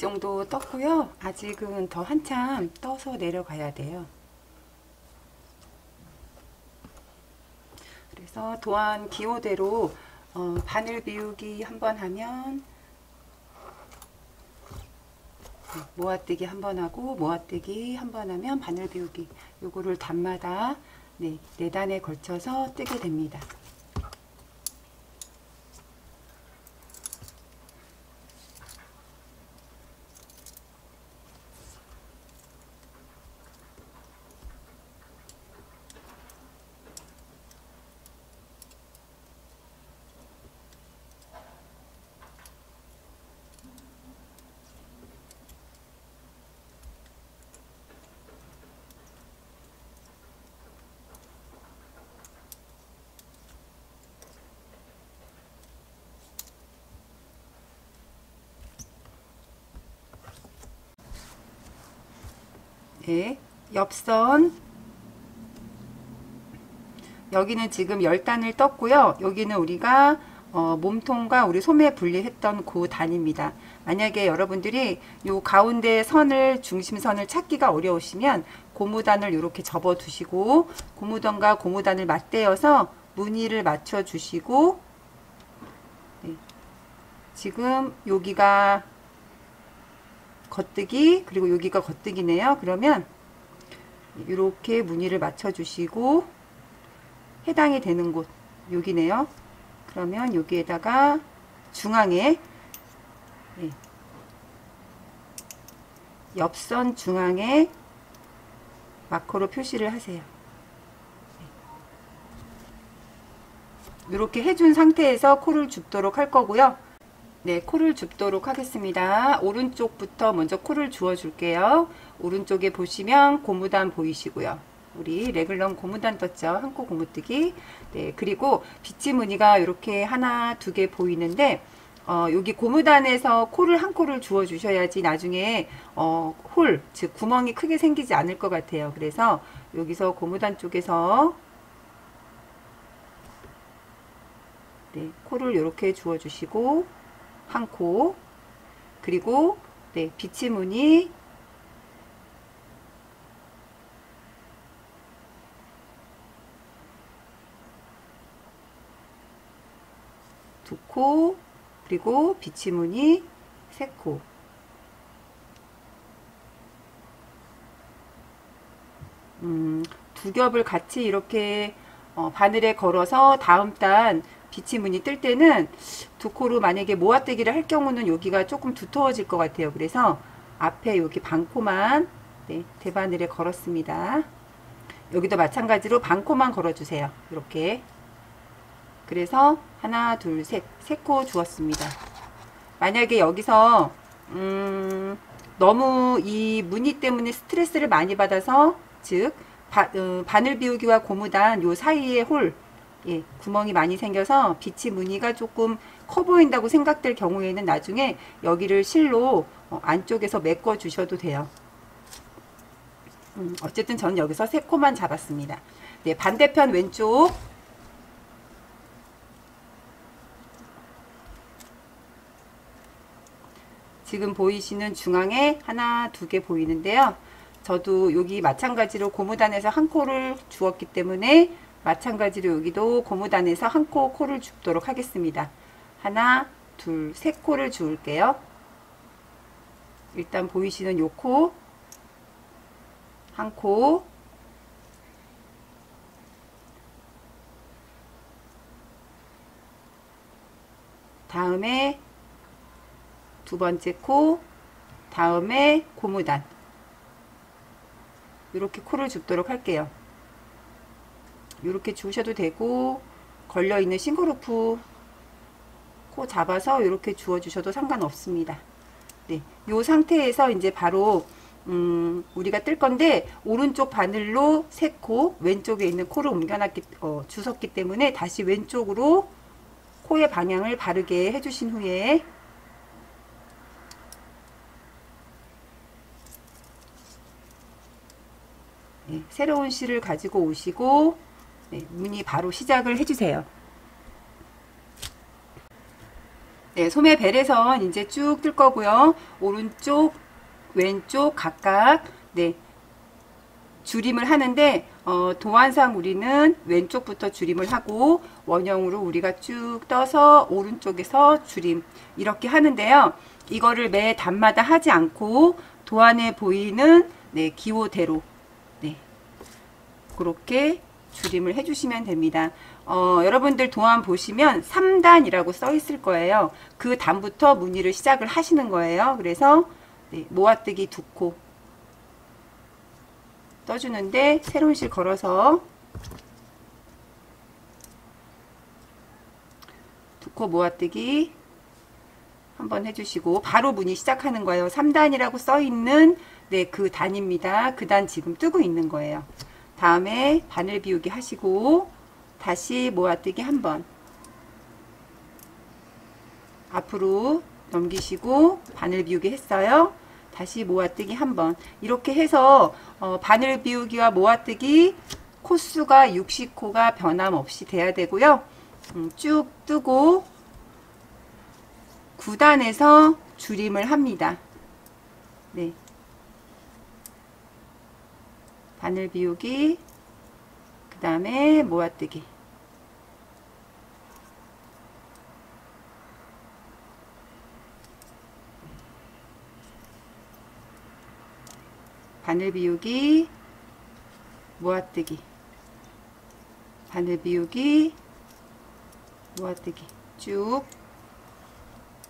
정도 떴고요. 아직은 더 한참 떠서 내려가야 돼요. 그래서 도안 기호대로 바늘 비우기 한번 하면 모아뜨기 한번 하고 모아뜨기 한번 하면 바늘 비우기, 요거를 단마다 4단에 걸쳐서 뜨게 됩니다. 네, 옆선 여기는 지금 10단을 떴고요. 여기는 우리가 몸통과 우리 소매 분리했던 그 단입니다. 만약에 여러분들이 요 가운데 선을, 중심선을 찾기가 어려우시면 고무단을 이렇게 접어 두시고 고무단과 고무단을 맞대어서 무늬를 맞춰 주시고, 네, 지금 여기가 겉뜨기, 그리고 여기가 겉뜨기네요. 그러면 이렇게 무늬를 맞춰 주시고 해당이 되는 곳 여기네요. 그러면 여기에다가 중앙에 옆선 중앙에 마커로 표시를 하세요. 이렇게 해준 상태에서 코를 줍도록 할 거고요. 네, 코를 줍도록 하겠습니다. 오른쪽부터 먼저 코를 주워 줄게요. 오른쪽에 보시면 고무단 보이시고요. 우리 레글런 고무단 떴죠. 한 코 고무뜨기. 네, 그리고 비치 무늬가 이렇게 하나, 두 개 보이는데 여기 고무단에서 코를 한 코를 주워 주셔야지 나중에 홀, 즉 구멍이 크게 생기지 않을 것 같아요. 그래서 여기서 고무단 쪽에서 네, 코를 이렇게 주워 주시고 한 코, 그리고 네, 비치 무늬 두 코, 그리고 비치 무늬 세 코. 두 겹을 같이 이렇게 바늘에 걸어서 다음 단 비치 무늬 뜰 때는 두 코로 만약에 모아뜨기를 할 경우는 여기가 조금 두터워질 것 같아요. 그래서 앞에 여기 반코만 대바늘에 걸었습니다. 여기도 마찬가지로 반코만 걸어주세요. 이렇게. 그래서 하나, 둘, 셋, 세 코 주었습니다. 만약에 여기서 너무 이 무늬 때문에 스트레스를 많이 받아서, 즉 바늘 비우기와 고무단 요 사이에 홀, 구멍이 많이 생겨서 비치 무늬가 조금 커 보인다고 생각될 경우에는 나중에 여기를 실로 안쪽에서 메꿔 주셔도 돼요. 어쨌든 저는 여기서 세 코만 잡았습니다. 네, 반대편 왼쪽 지금 보이시는 중앙에 하나, 두 개 보이는데요. 저도 여기 마찬가지로 고무단에서 한 코를 주었기 때문에 마찬가지로 여기도 고무단에서 한 코 코를 줍도록 하겠습니다. 하나, 둘, 세 코를 주울게요. 일단 보이시는 요 코, 한 코, 다음에 두 번째 코, 다음에 고무단, 이렇게 코를 줍도록 할게요. 이렇게 주셔도 되고 걸려있는 싱글루프 코 잡아서 이렇게 주워 주셔도 상관없습니다. 네, 이 상태에서 이제 바로 우리가 뜰 건데 오른쪽 바늘로 세 코, 왼쪽에 있는 코를 주웠기 때문에 다시 왼쪽으로 코의 방향을 바르게 해주신 후에 새로운 실을 가지고 오시고 무늬 바로 시작을 해주세요. 네, 소매 벨에선 이제 쭉 뜰 거고요. 오른쪽, 왼쪽 각각 네, 줄임을 하는데 도안상 우리는 왼쪽부터 줄임을 하고 원형으로 우리가 쭉 떠서 오른쪽에서 줄임 이렇게 하는데요. 이거를 매 단마다 하지 않고 도안에 보이는 네, 기호대로 네, 그렇게 줄임을 해주시면 됩니다. 여러분들 도안 보시면 3단이라고 써 있을 거예요. 그 단부터 무늬를 시작을 하시는 거예요. 그래서 네, 모아뜨기 2코 떠주는데 새로운 실 걸어서 2코 모아뜨기 한번 해주시고 바로 무늬 시작하는 거예요. 3단이라고 써있는 네, 그 단입니다. 그 단 지금 뜨고 있는 거예요. 다음에 바늘 비우기 하시고 다시 모아뜨기 한번 앞으로 넘기시고 바늘 비우기 했어요. 다시 모아뜨기 한번 이렇게 해서 바늘 비우기와 모아뜨기 코수가 60코가 변함없이 돼야 되고요. 쭉 뜨고 9단에서 줄임을 합니다. 네. 바늘 비우기 그 다음에 모아뜨기 바늘 비우기 모아뜨기 바늘 비우기 모아뜨기 쭉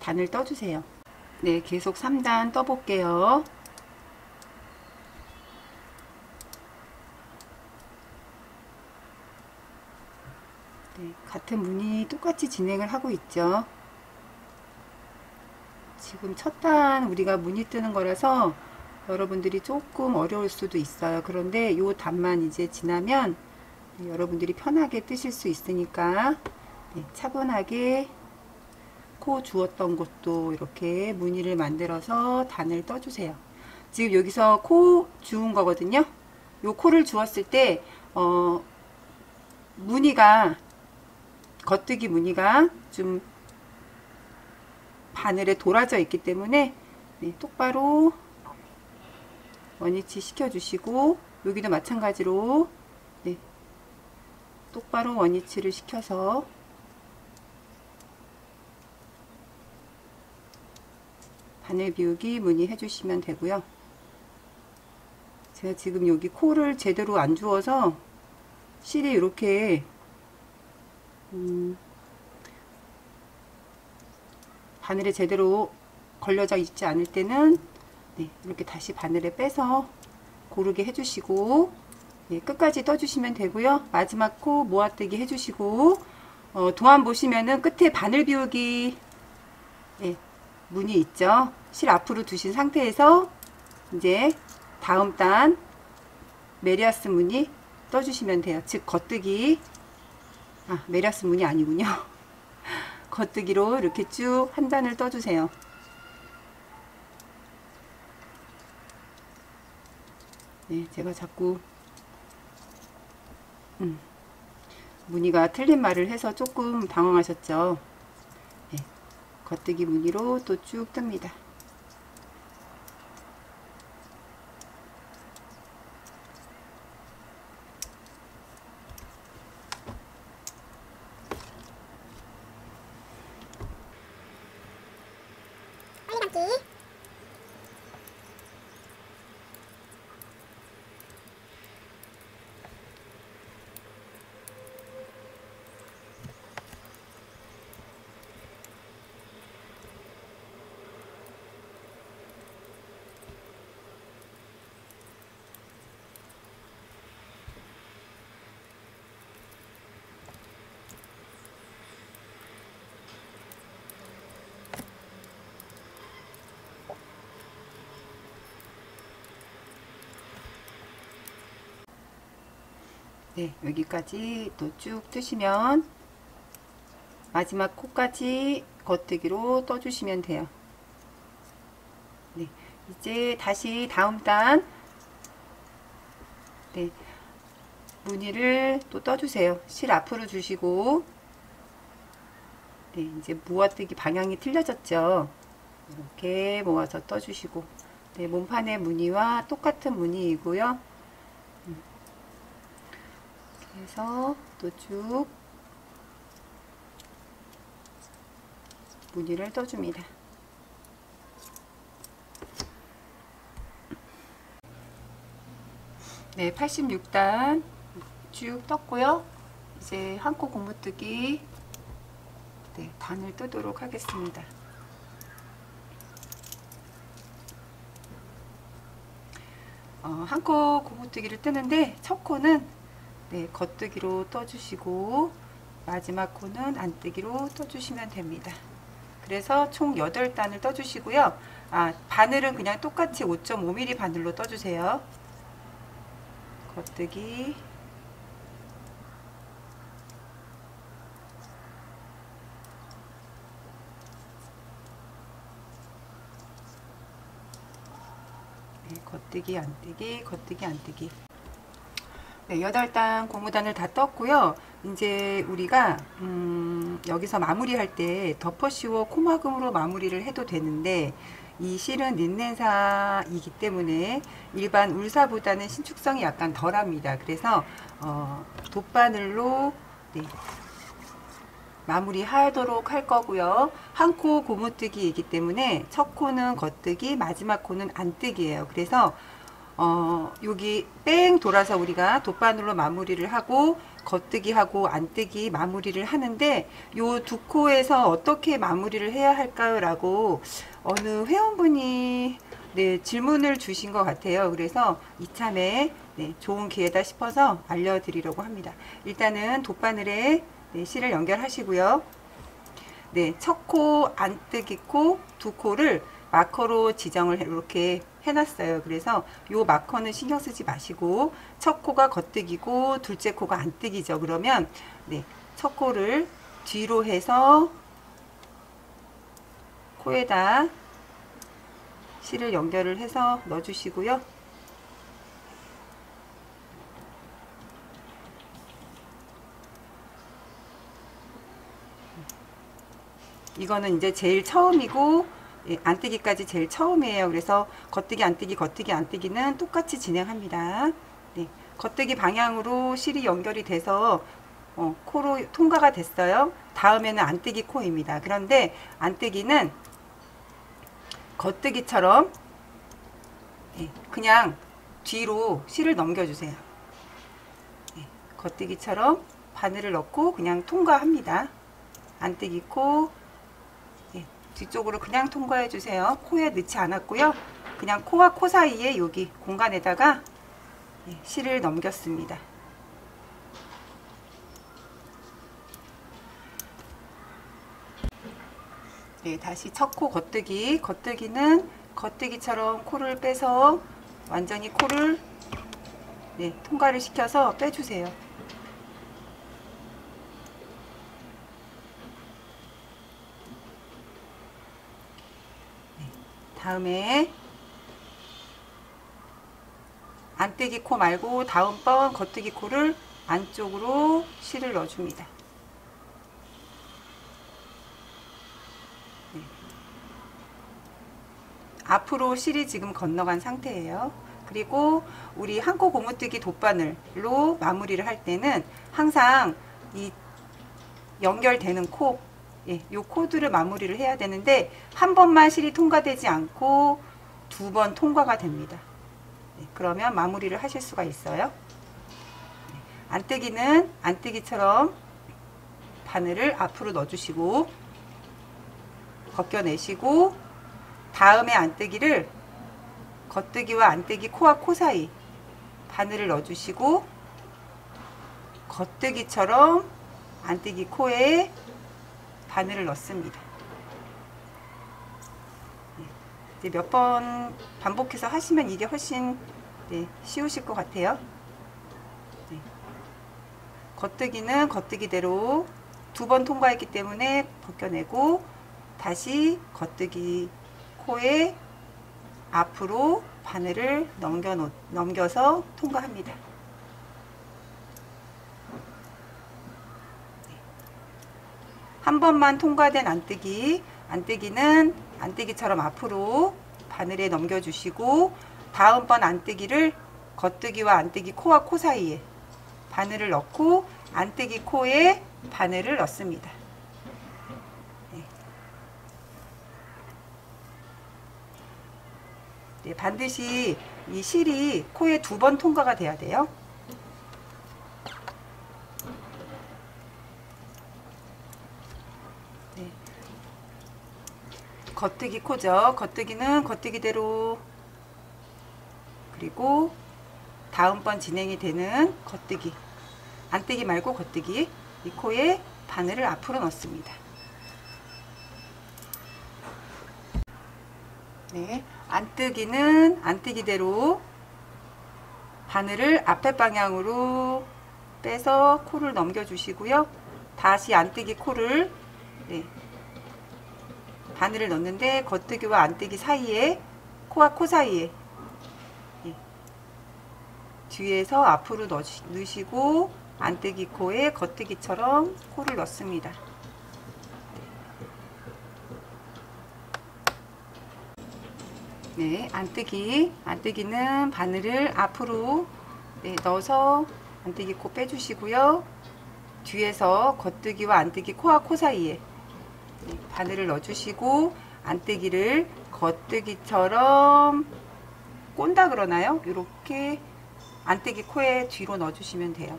단을 떠주세요. 네, 계속 3단 떠볼게요. 네, 같은 무늬 똑같이 진행을 하고 있죠. 지금 첫 단 우리가 무늬 뜨는 거라서 여러분들이 조금 어려울 수도 있어요. 그런데 이 단만 이제 지나면 네, 여러분들이 편하게 뜨실 수 있으니까 네, 차분하게 코 주었던 곳도 이렇게 무늬를 만들어서 단을 떠주세요. 지금 여기서 코 주운 거거든요. 요 코를 주었을 때 무늬가 겉뜨기 무늬가 좀 바늘에 돌아져 있기 때문에 네, 똑바로 원위치 시켜주시고 여기도 마찬가지로 네, 똑바로 원위치를 시켜서 바늘 비우기 무늬 해주시면 되고요. 제가 지금 여기 코를 제대로 안 주어서 실이 이렇게 바늘에 제대로 걸려져 있지 않을 때는 네, 이렇게 다시 바늘에 빼서 고르게 해주시고 네, 끝까지 떠주시면 되고요. 마지막 코 모아뜨기 해주시고 도안 보시면은 끝에 바늘 비우기 네, 무늬 있죠. 실 앞으로 두신 상태에서 이제 다음 단 메리아스 무늬 떠주시면 돼요. 즉 겉뜨기 메리아스 무늬 아니군요. 겉뜨기로 이렇게 쭉 한 단을 떠주세요. 네, 제가 자꾸 무늬가 틀린 말을 해서 조금 당황하셨죠. 네, 겉뜨기 무늬로 또 쭉 뜹니다. 네, 여기까지 또 쭉 뜨시면 마지막 코까지 겉뜨기로 떠주시면 돼요. 네, 이제 다시 다음 단 네, 무늬를 또 떠주세요. 실 앞으로 주시고 네, 이제 모아뜨기 방향이 틀려졌죠. 이렇게 모아서 떠주시고, 네, 몸판의 무늬와 똑같은 무늬이고요. 그래서 또 쭉 무늬를 떠줍니다. 네, 86단 쭉 떴고요. 이제 한 코 고무뜨기, 네, 단을 뜨도록 하겠습니다. 한 코 고무뜨기를 뜨는데 첫 코는 네, 겉뜨기로 떠주시고 마지막 코는 안뜨기로 떠주시면 됩니다. 그래서 총 8단을 떠주시고요. 바늘은 그냥 똑같이 5.5mm 바늘로 떠주세요. 겉뜨기, 네, 겉뜨기, 안뜨기, 겉뜨기, 안뜨기. 네, 8단 고무단을 다 떴고요. 이제 우리가 여기서 마무리할 때 덮어씌워 코막음으로 마무리를 해도 되는데, 이 실은 린넨사이기 때문에 일반 울사보다는 신축성이 약간 덜합니다. 그래서 돗바늘로 네, 마무리하도록 할 거고요. 한 코 고무뜨기이기 때문에 첫 코는 겉뜨기, 마지막 코는 안뜨기예요. 그래서 여기 뺑 돌아서 우리가 돗바늘로 마무리를 하고 겉뜨기 하고 안뜨기 마무리를 하는데, 요 두 코에서 어떻게 마무리를 해야 할까요? 라고 어느 회원분이 네, 질문을 주신 것 같아요. 그래서 이참에 네, 좋은 기회다 싶어서 알려드리려고 합니다. 일단은 돗바늘에 네, 실을 연결하시고요. 네, 첫 코 안뜨기 코 두 코를 마커로 지정을 이렇게 해놨어요. 그래서 요 마커는 신경 쓰지 마시고 첫 코가 겉뜨기고 둘째 코가 안뜨기죠. 그러면 네, 첫 코를 뒤로 해서 코에다 실을 연결을 해서 넣어주시고요. 이거는 이제 제일 처음이고 안뜨기까지 제일 처음이에요. 그래서 겉뜨기 안뜨기 겉뜨기 안뜨기는 똑같이 진행합니다. 네, 겉뜨기 방향으로 실이 연결이 돼서 코로 통과가 됐어요. 다음에는 안뜨기 코입니다. 그런데 안뜨기는 겉뜨기처럼 네, 그냥 뒤로 실을 넘겨주세요. 네, 겉뜨기처럼 바늘을 넣고 그냥 통과합니다. 안뜨기 코 뒤쪽으로 그냥 통과해 주세요. 코에 넣지 않았고요. 그냥 코와 코 사이에 여기 공간에다가 실을 넘겼습니다. 네, 다시 첫 코 겉뜨기. 겉뜨기는 겉뜨기처럼 코를 빼서 완전히 코를 네, 통과를 시켜서 빼주세요. 다음에 안뜨기 코 말고 다음번 겉뜨기 코를 안쪽으로 실을 넣어줍니다. 네. 앞으로 실이 지금 건너간 상태예요. 그리고 우리 한 코 고무뜨기 돗바늘로 마무리를 할 때는 항상 이 연결되는 코, 요 코드를 마무리를 해야 되는데 한 번만 실이 통과되지 않고 두 번 통과가 됩니다. 그러면 마무리를 하실 수가 있어요. 안뜨기는 안뜨기처럼 바늘을 앞으로 넣어주시고 벗겨내시고 다음에 안뜨기를 겉뜨기와 안뜨기 코와 코 사이 바늘을 넣어주시고 겉뜨기처럼 안뜨기 코에 바늘을 넣습니다. 이제 몇 번 반복해서 하시면 이게 훨씬 쉬우실 것 같아요. 겉뜨기는 겉뜨기대로 두 번 통과했기 때문에 벗겨내고 다시 겉뜨기 코에 앞으로 바늘을 넘겨서 통과합니다. 한 번만 통과된 안뜨기, 안뜨기는 안뜨기처럼 앞으로 바늘에 넘겨주시고 다음번 안뜨기를 겉뜨기와 안뜨기 코와 코 사이에 바늘을 넣고 안뜨기 코에 바늘을 넣습니다. 네, 반드시 이 실이 코에 2번 통과가 돼야 돼요. 네. 겉뜨기 코죠. 겉뜨기는 겉뜨기대로, 그리고 다음번 진행이 되는 겉뜨기, 안뜨기 말고 겉뜨기, 이 코에 바늘을 앞으로 넣습니다. 네, 안뜨기는 안뜨기대로 바늘을 앞에 방향으로 빼서 코를 넘겨주시고요. 다시 안뜨기 코를, 네, 바늘을 넣는데 겉뜨기와 안뜨기 사이에, 코와 코 사이에, 네, 뒤에서 앞으로 넣으시고 안뜨기 코에 겉뜨기처럼 코를 넣습니다. 네, 안뜨기는 바늘을 앞으로, 네, 넣어서 안뜨기 코 빼주시고요. 뒤에서 겉뜨기와 안뜨기 코와 코 사이에, 네, 바늘을 넣어주시고 안뜨기를 겉뜨기처럼 꼰다 그러나요? 이렇게 안뜨기 코에 뒤로 넣어주시면 돼요.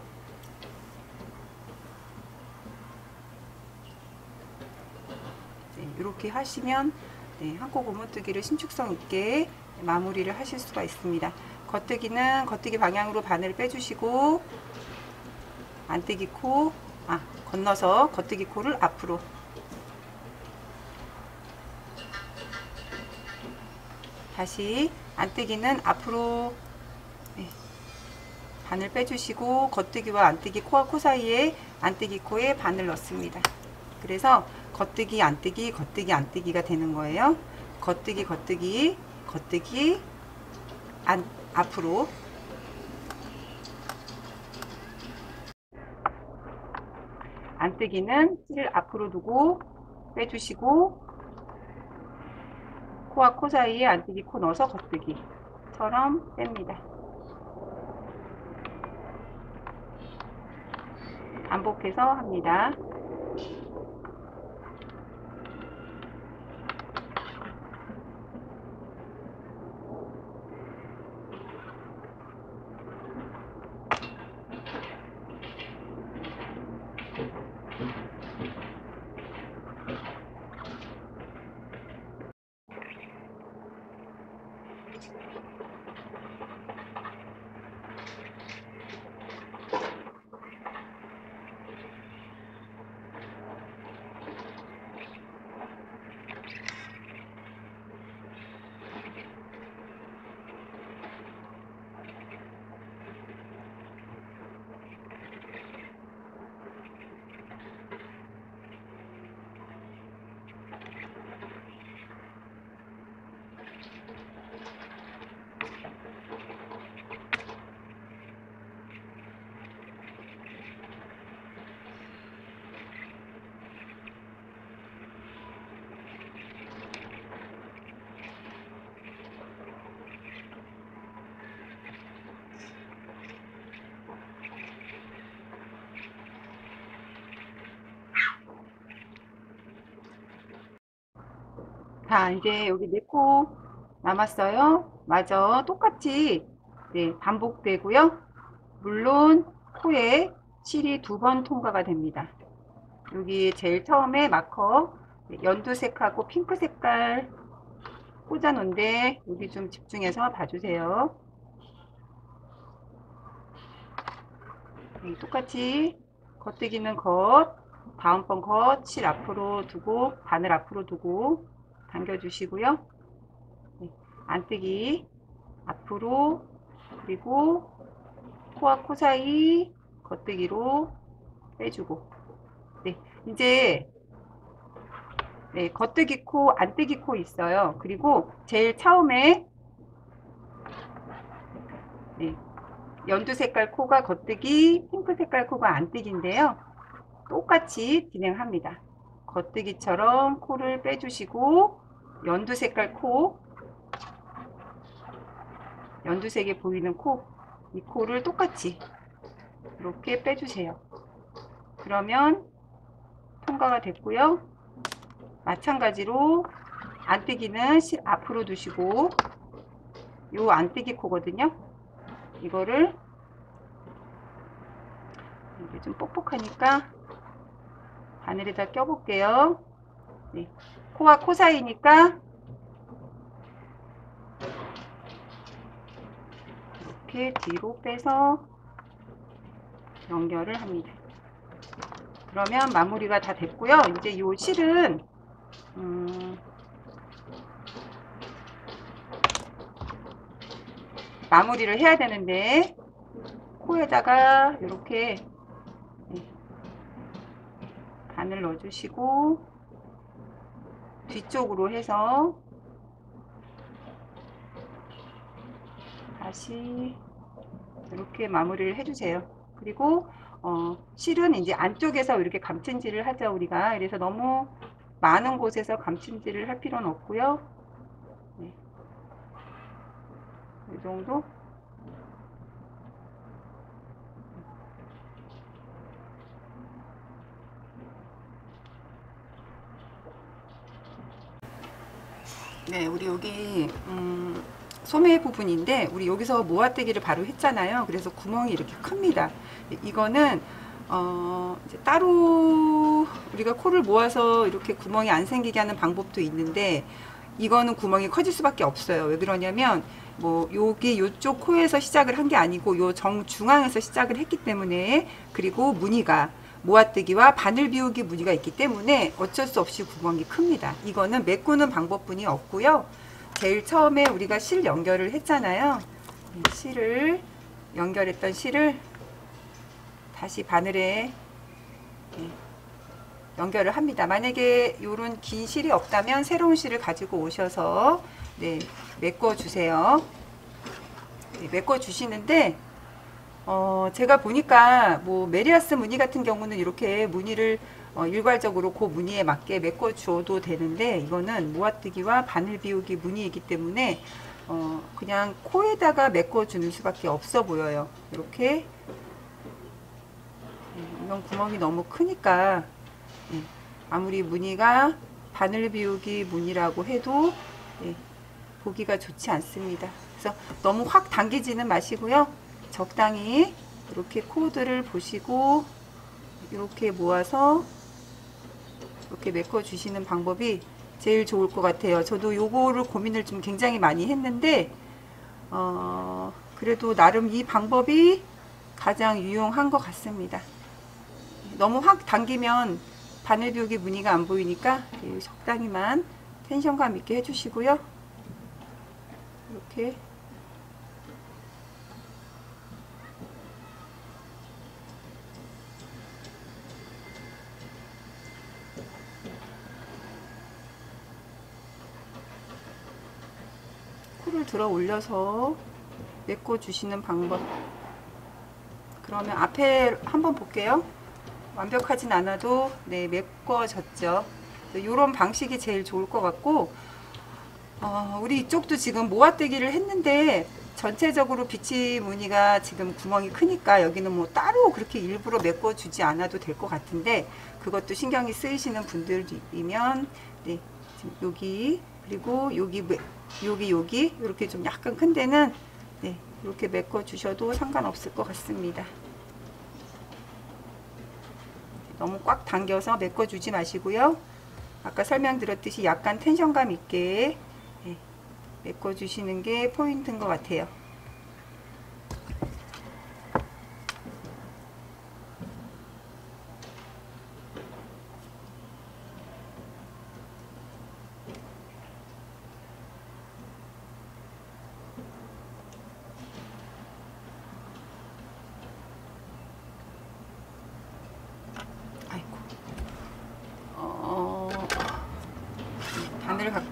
네, 이렇게 하시면, 네, 한코 고무뜨기를 신축성 있게 마무리를 하실 수가 있습니다. 겉뜨기는 겉뜨기 방향으로 바늘을 빼주시고 안뜨기 코, 건너서 겉뜨기 코를 앞으로, 다시 안뜨기는 앞으로, 네, 바늘 빼주시고 겉뜨기와 안뜨기 코와 코 사이에 안뜨기 코에 바늘 넣습니다. 그래서 겉뜨기 안뜨기 겉뜨기 안뜨기가 되는 거예요. 겉뜨기 겉뜨기 겉뜨기 앞으로. 안뜨기는 실 앞으로 두고 빼주시고 코와 코 사이에 안뜨기 코 넣어서 겉뜨기처럼 뺍니다. 반복해서 합니다. 자, 이제 여기 4코 남았어요. 마저 똑같이, 네, 반복되고요. 물론 코에 실이 2번 통과가 됩니다. 여기 제일 처음에 마커, 네, 연두색하고 핑크 색깔 꽂아 놓은데 여기 좀 집중해서 봐주세요. 네, 똑같이 겉뜨기는 다음번 실 앞으로 두고 바늘 앞으로 두고 당겨주시고요. 네, 안뜨기 앞으로, 그리고 코와 코 사이 겉뜨기로 빼주고, 네, 이제, 네, 겉뜨기 코, 안뜨기 코 있어요. 그리고 제일 처음에, 네, 연두 색깔 코가 겉뜨기, 핑크 색깔 코가 안뜨기인데요. 똑같이 진행합니다. 겉뜨기처럼 코를 빼주시고 연두 색깔 코, 연두색이 보이는 코, 이 코를 똑같이 이렇게 빼주세요. 그러면 통과가 됐고요. 마찬가지로 안뜨기는 앞으로 두시고, 요 안뜨기 코거든요. 이거를 이게 좀 뻑뻑하니까 바늘에다 껴볼게요. 네. 코와 코 사이니까 이렇게 뒤로 빼서 연결을 합니다. 그러면 마무리가 다 됐고요. 이제 요 실은 마무리를 해야 되는데, 코에다가 이렇게 바늘 넣어주시고 뒤쪽으로 해서 다시 이렇게 마무리를 해주세요. 그리고 실은 이제 안쪽에서 이렇게 감침질을 하죠, 우리가. 그래서 너무 많은 곳에서 감침질을 할 필요는 없고요. 네. 이 정도. 네, 우리 여기 소매 부분인데, 우리 여기서 모아떼기를 바로 했잖아요. 그래서 구멍이 이렇게 큽니다. 이거는 이제 따로 우리가 코를 모아서 이렇게 구멍이 안 생기게 하는 방법도 있는데, 이거는 구멍이 커질 수밖에 없어요. 왜 그러냐면 뭐 여기 요쪽 코에서 시작을 한 게 아니고 요 정중앙에서 시작을 했기 때문에, 그리고 무늬가 모아뜨기와 바늘 비우기 무늬가 있기 때문에 어쩔 수 없이 구멍이 큽니다. 이거는 메꾸는 방법뿐이 없고요. 제일 처음에 우리가 실 연결을 했잖아요. 실을 연결했던 실을 다시 바늘에 연결을 합니다. 만약에 이런 긴 실이 없다면 새로운 실을 가지고 오셔서 메꿔 주세요. 메꿔 주시는데, 제가 보니까 뭐 메리아스 무늬 같은 경우는 이렇게 무늬를 일괄적으로 그 무늬에 맞게 메꿔 주어도 되는데, 이거는 모아뜨기와 바늘 비우기 무늬이기 때문에 그냥 코에다가 메꿔 주는 수밖에 없어 보여요. 이렇게. 이건 구멍이 너무 크니까 아무리 무늬가 바늘 비우기 무늬라고 해도 보기가 좋지 않습니다. 그래서 너무 확 당기지는 마시고요. 적당히 이렇게 코드를 보시고 이렇게 모아서 이렇게 메꿔 주시는 방법이 제일 좋을 것 같아요. 저도 요거를 고민을 좀 굉장히 많이 했는데 그래도 나름 이 방법이 가장 유용한 것 같습니다. 너무 확 당기면 바늘 비우기 무늬가 안 보이니까 적당히만 텐션감 있게 해주시고요. 이렇게 코를 들어 올려서 메꿔 주시는 방법. 그러면 앞에 한번 볼게요. 완벽하진 않아도 메꿔졌죠. 이런 방식이 제일 좋을 것 같고, 우리 이쪽도 지금 모아뜨기를 했는데 전체적으로 비치 무늬가 지금 구멍이 크니까 여기는 뭐 따로 그렇게 일부러 메꿔주지 않아도 될 것 같은데, 그것도 신경이 쓰이시는 분들이면 지금 여기, 그리고 여기 이렇게 좀 약간 큰 데는 이렇게 메꿔 주셔도 상관없을 것 같습니다. 너무 꽉 당겨서 메꿔 주지 마시고요. 아까 설명드렸듯이 약간 텐션감 있게 메꿔 주시는 게 포인트인 것 같아요.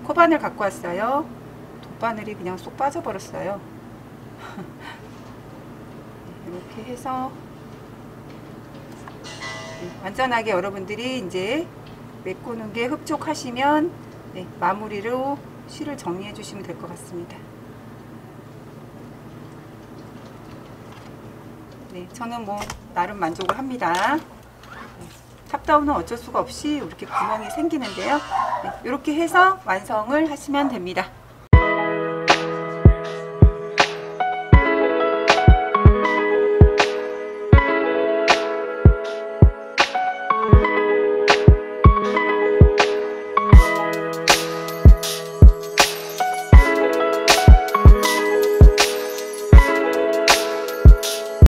코바늘 갖고 왔어요. 돗바늘이 그냥 쏙 빠져버렸어요. 이렇게 해서 완전하게 여러분들이 이제 메꾸는 게 흡족하시면 네, 마무리로 실을 정리해 주시면 될 것 같습니다. 네, 저는 뭐 나름 만족을 합니다. 네, 탑다운은 어쩔 수가 없이 이렇게 구멍이 생기는데요. 네, 이렇게 해서 완성을 하시면 됩니다.